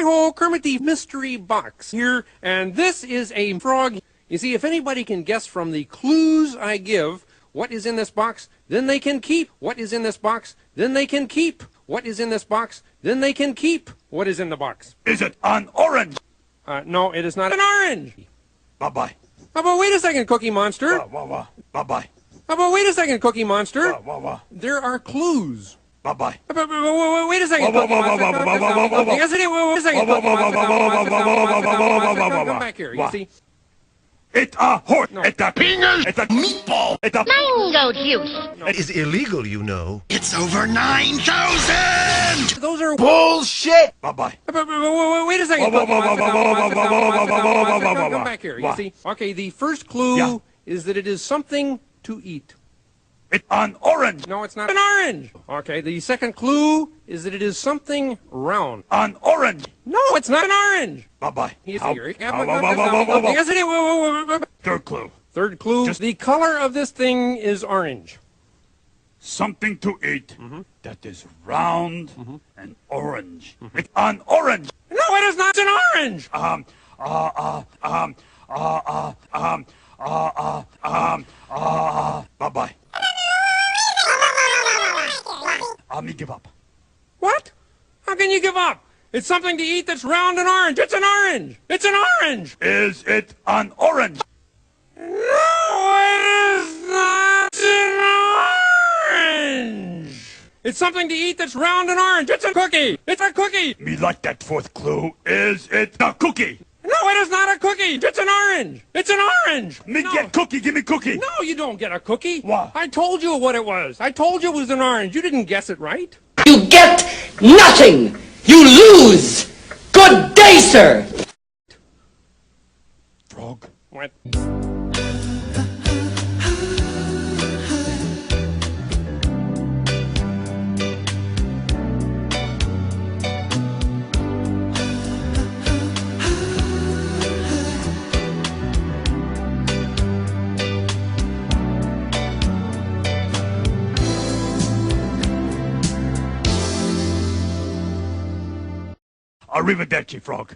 whole Kermit the mystery box here, and this is a frog. You see, if anybody can guess from the clues I give what is in this box, then they can keep what is in this box, then they can keep what is in this box, then they can keep what is in the box. Is it an orange? No, it is not an orange. Bye-bye. How about wait a second, Cookie Monster? Bye-bye. How about wait a second, Cookie Monster? Bye-bye. There are clues. Bye-bye. Wait a second, Cookie Monster. Yes, it is. Wait a second, Cookie Monster. Come back here. You see? It's a horse. No. It's a penis. It's a meatball. It's a Mango juice. It is illegal, you know. It's over 9,000. Those are Bullshit! Bye-bye. wait a second, Cookie Monster. Come back here. You see? Okay, the first clue is that it is something to eat. It's an orange. No, it's not an orange. Okay, the second clue is that it is something round. An orange. No, it's not an orange. Bye-bye. Yes, it is. Third clue. Third clue, the color of this thing is orange. Something to eat that is round and orange. It's an orange. No, it is not an orange. Bye-bye. Me give up. What? How can you give up? It's something to eat that's round and orange. It's an orange. It's an orange. Is it an orange? No, it is not an orange. It's something to eat that's round and orange. It's a cookie. It's a cookie. Me like that fourth clue. Is it a cookie? No, it is not a cookie. It's an orange. It's an orange. Me No. get cookie. Give me cookie. No, you don't get a cookie. What? I told you what it was. I told you it was an orange. You didn't guess it right. You get nothing! You lose! Good day, sir! Frog. What? Arrivederci, frog.